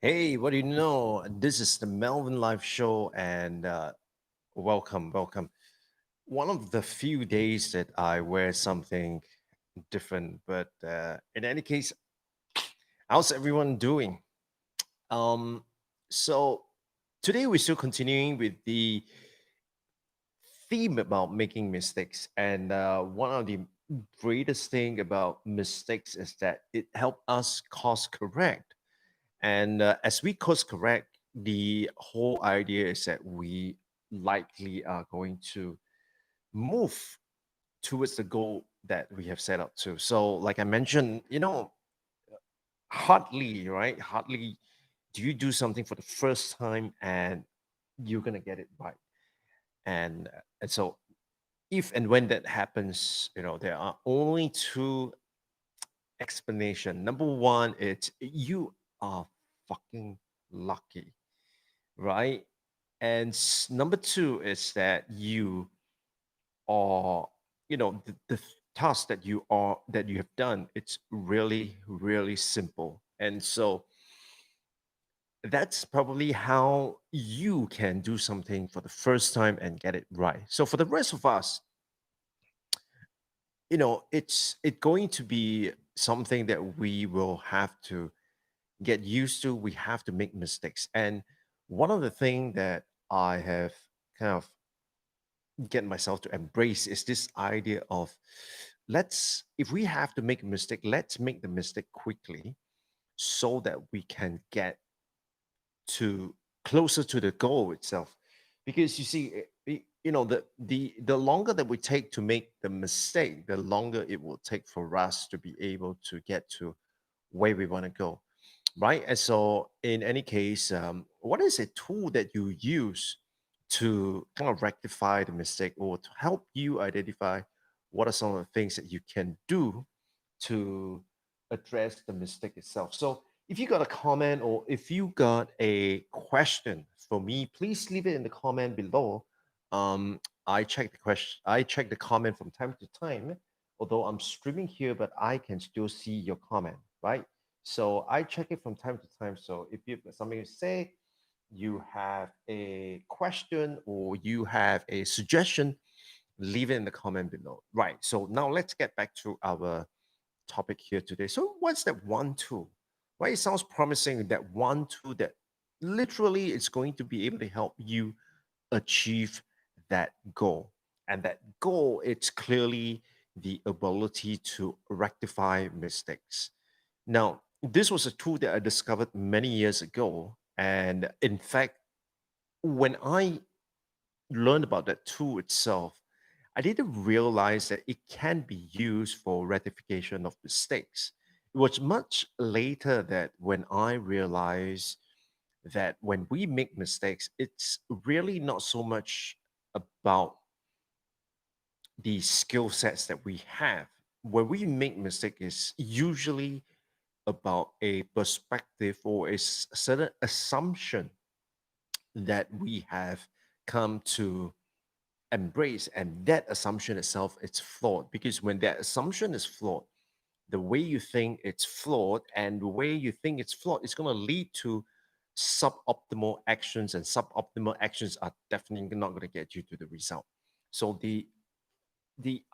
Hey, what do you know? This is the Melvin Live Show, and welcome. One of the few days that I wear something different, but in any case, how's everyone doing? Um, so today we're still continuing with the theme about making mistakes, and one of the greatest thing about mistakes is that it helps us course correct. And as we course correct, the whole idea is that we likely are going to move towards the goal that we have set up to. So, like I mentioned, hardly, right? Hardly do you do something for the first time and you're gonna get it right. And so, if and when that happens, there are only two explanation. Number one, it's you are fucking lucky, right? And number two is that you are, the task that you have done, it's really, really simple. And so that's probably how you can do something for the first time and get it right. So for the rest of us, it's going to be something that we will have to get used to. We have to make mistakes. And one of the things that I have kind of get myself to embrace is this idea of if we have to make a mistake, let's make the mistake quickly so that we can get to closer to the goal itself. Because you see, the longer that we take to make the mistake, the longer it will take for us to be able to get to where we want to go, right? And so, in any case, what is a tool that you use to kind of rectify the mistake or to help you identify what are some of the things that you can do to address the mistake itself? So, if you got a comment or if you got a question for me, please leave it in the comment below. I check the question, I check the comment from time to time. Although I'm streaming here, but I can still see your comment, right? So I check it from time to time. So if you've got something to say, you have a question or you have a suggestion, leave it in the comment below. Right. So now let's get back to our topic here today. So what's that one tool? Right? It sounds promising that one tool that literally is going to be able to help you achieve that goal. And that goal, it's clearly the ability to rectify mistakes. Now, this was a tool that I discovered many years ago. And in fact, when I learned about that tool itself, I didn't realize that it can be used for rectification of mistakes. It was much later that when I realized that when we make mistakes, it's really not so much about the skill sets that we have. When we make mistake is usually about a perspective or certain assumption that we have come to embrace, and that assumption itself it's flawed because when that assumption is flawed, the way you think it's flawed and the way you think it's flawed is going to lead to suboptimal actions, and suboptimal actions are definitely not going to get you to the result. So the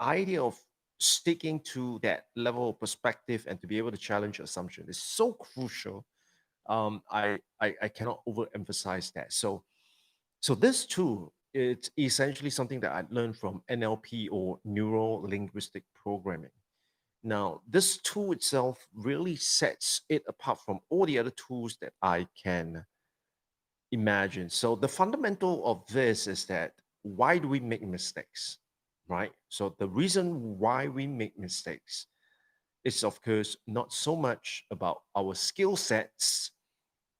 idea of sticking to that level of perspective and to be able to challenge your assumption is so crucial. I cannot overemphasize that. So this tool, it's essentially something that I learned from NLP or neuro linguistic programming. Now, this tool itself really sets it apart from all the other tools that I can imagine. So the fundamental of this is that why do we make mistakes? Right? So the reason why we make mistakes is of course not so much about our skill sets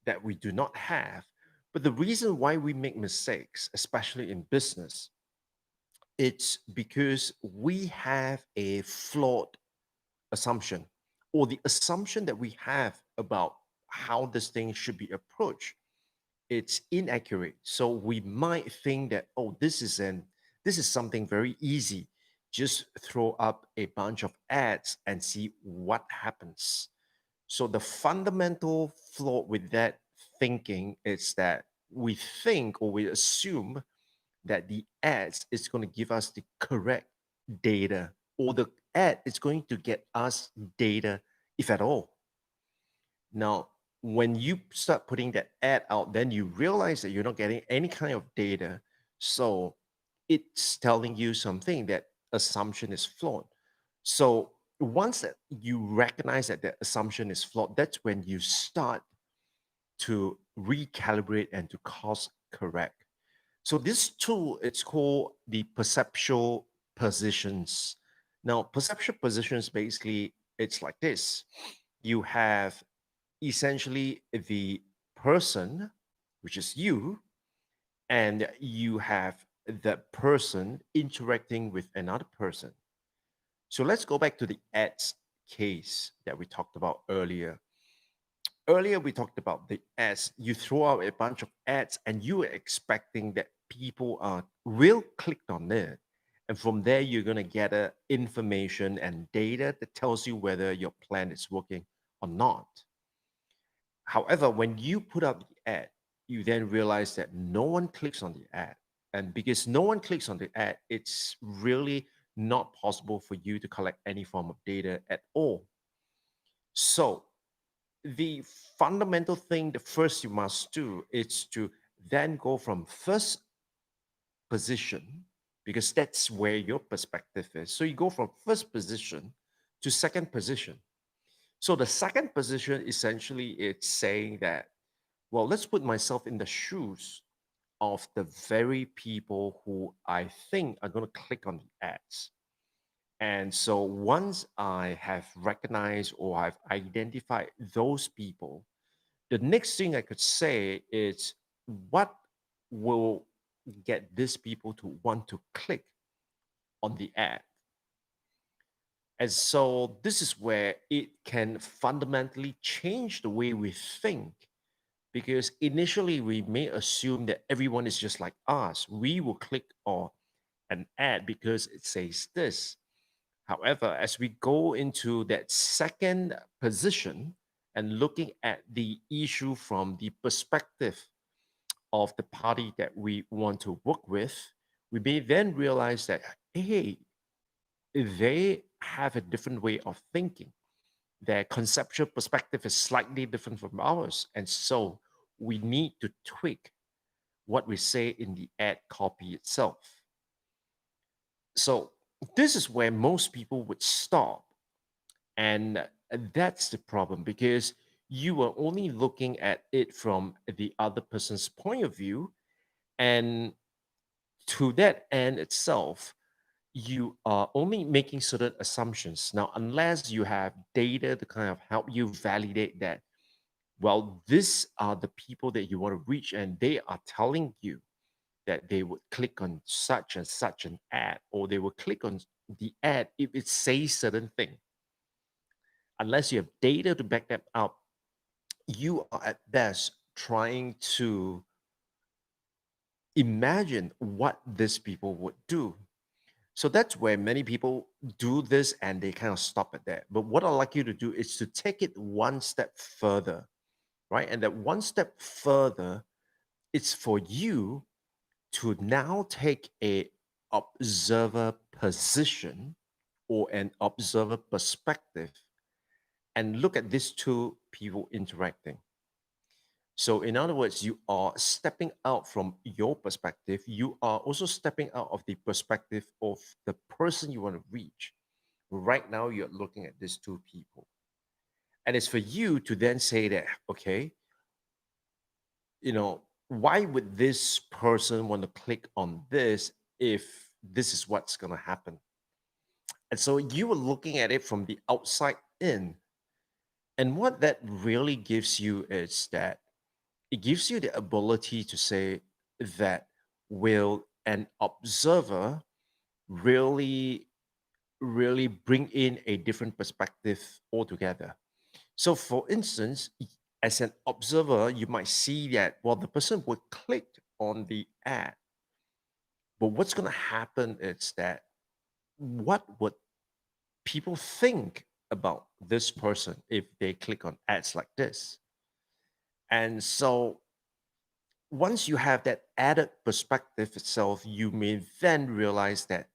that we do not have, but the reason why we make mistakes, especially in business, it's because we have a flawed assumption, or the assumption that we have about how this thing should be approached, it's inaccurate. So we might think that, oh, this is something very easy. Just throw up a bunch of ads and see what happens. So the fundamental flaw with that thinking is that we think or we assume that the ads is going to give us the correct data, or the ad is going to get us data, if at all. Now, when you start putting that ad out, then you realize that you're not getting any kind of data. So it's telling you something, that assumption is flawed. So once that you recognize that the assumption is flawed, that's when you start to recalibrate and to course correct. So this tool, it's called the perceptual positions. Now, perceptual positions basically, it's like this. You have essentially the person, which is you, and you have the person interacting with another person. So let's go back to the ads case that we talked about earlier. Earlier, we talked about the ads. You throw out a bunch of ads and you are expecting that people will click on it. And from there, you're going to gather information and data that tells you whether your plan is working or not. However, when you put out the ad, you then realize that no one clicks on the ad. And because no one clicks on the ad, it's really not possible for you to collect any form of data at all. So, the fundamental thing, the first you must do is to then go from first position, because that's where your perspective is. So, you go from first position to second position. So, the second position essentially it's saying that, well, let's put myself in the shoes of the very people who I think are going to click on the ads. And so once I have recognized or I've identified those people, the next thing I could say is what will get these people to want to click on the ad. And so this is where it can fundamentally change the way we think, because initially we may assume that everyone is just like us. We will click on an ad because it says this. However, as we go into that second position and looking at the issue from the perspective of the party that we want to work with, we may then realize that, hey, they have a different way of thinking. Their conceptual perspective is slightly different from ours. And so we need to tweak what we say in the ad copy itself. So this is where most people would stop. And that's the problem, because you are only looking at it from the other person's point of view. And to that end itself, you are only making certain assumptions. Now, unless you have data to kind of help you validate that, well, these are the people that you want to reach, and they are telling you that they would click on such and such an ad, or they will click on the ad if it says certain thing. Unless you have data to back that up, you are at best trying to imagine what these people would do. So that's where many people do this and they kind of stop at that. But what I'd like you to do is to take it one step further, right? And that one step further, it's for you to now take a observer position or an observer perspective and look at these two people interacting. So, in other words, you are stepping out from your perspective. You are also stepping out of the perspective of the person you want to reach. Right now, you're looking at these two people. And it's for you to then say that, okay, why would this person want to click on this if this is what's going to happen? And so you are looking at it from the outside in. And what that really gives you is that it gives you the ability to say that, will an observer really, really bring in a different perspective altogether? So, for instance, as an observer, you might see that, well, the person would click on the ad, but what's going to happen is that, what would people think about this person if they click on ads like this? And so once you have that added perspective itself, you may then realize that,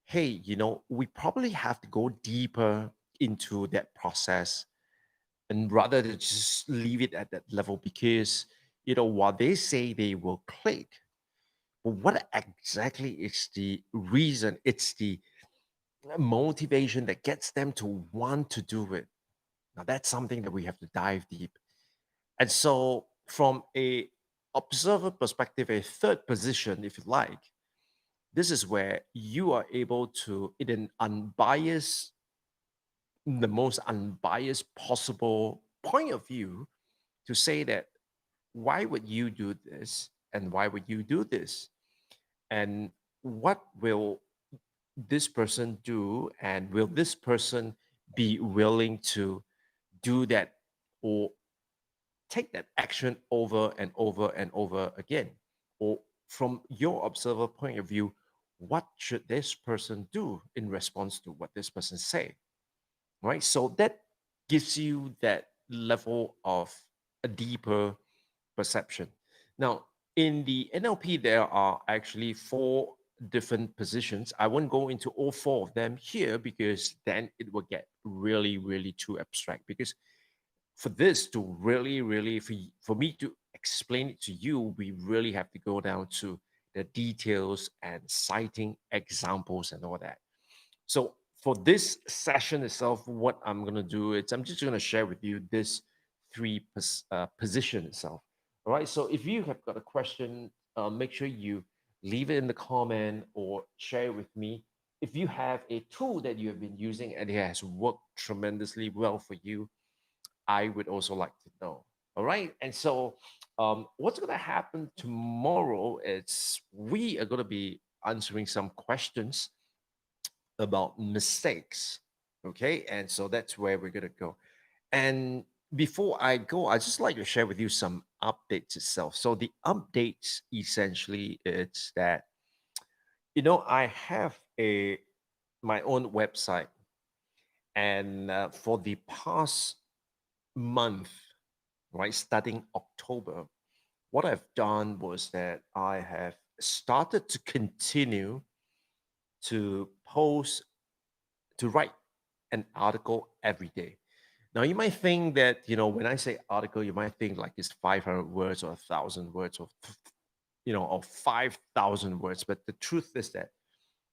hey, we probably have to go deeper into that process, and rather than just leave it at that level, because while they say they will click, but what exactly is the reason, it's the motivation that gets them to want to do it. Now that's something that we have to dive deep. And so from a observer perspective, a third position, if you like, this is where you are able to, in an unbiased, the most unbiased possible point of view, to say that, why would you do this, and why would you do this, and what will this person do, and will this person be willing to do that, or take that action over and over and over again, or from your observer point of view, what should this person do in response to what this person say, right? So that gives you that level of a deeper perception. Now, in the NLP, there are actually four different positions. I won't go into all four of them here, because then it will get really, really too abstract. Because for this to really, really, for me to explain it to you, we really have to go down to the details and citing examples and all that. So for this session itself, what I'm going to do is I'm just going to share with you this position itself. All right. So if you have got a question, make sure you leave it in the comment or share it with me. If you have a tool that you have been using and it has worked tremendously well for you, I would also like to know. All right. And so, what's going to happen tomorrow is we are going to be answering some questions about mistakes. Okay. And so that's where we're going to go. And before I go, I just like to share with you some updates itself. So the updates essentially it's that, I have a my own website, and for the past month, right, starting October, what I've done was that I have started to continue to post, to write an article every day. Now, you might think that, when I say article, you might think like it's 500 words or 1,000 words or 5,000 words. But the truth is that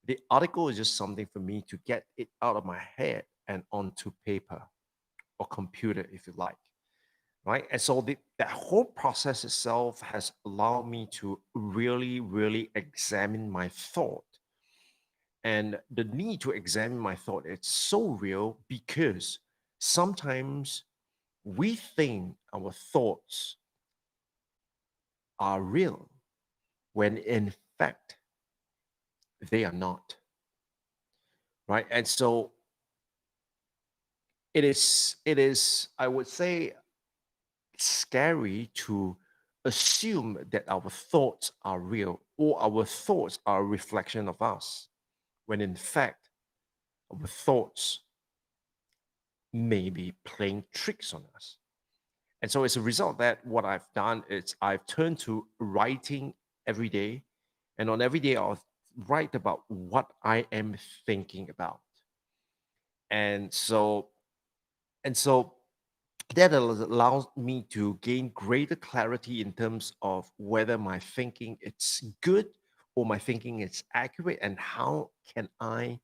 the article is just something for me to get it out of my head and onto paper or computer, if you like. Right. And so that whole process itself has allowed me to really, really examine my thought. And the need to examine my thought, it's so real, because sometimes we think our thoughts are real when in fact they are not. Right. And so it is, I would say, scary to assume that our thoughts are real, or our thoughts are a reflection of us, when in fact our thoughts may be playing tricks on us. And so as a result of that, what I've done is I've turned to writing every day. And on every day, I'll write about what I am thinking about. And so, and so that allows me to gain greater clarity in terms of whether my thinking it's good, or my thinking is accurate, and how can I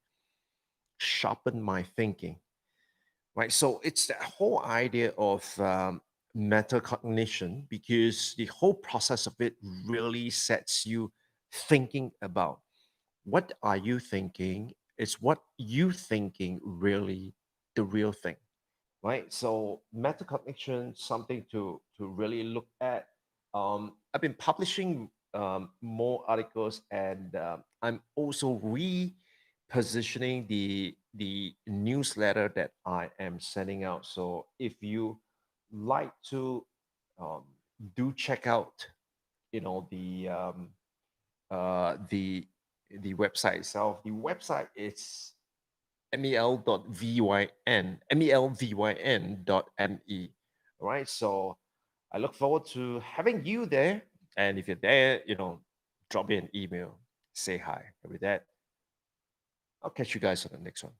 sharpen my thinking, right? So it's that whole idea of metacognition, because the whole process of it really sets you thinking about, what are you thinking, is what you thinking really the real thing, right? So metacognition, something to really look at. I've been publishing more articles, and I'm also repositioning the newsletter that I am sending out. So if you like to, um, do check out, the the website itself. The website is mel.vyn, melvyn.me. All right. So I look forward to having you there. And if you're there, drop me an email, say hi. And with that, I'll catch you guys on the next one.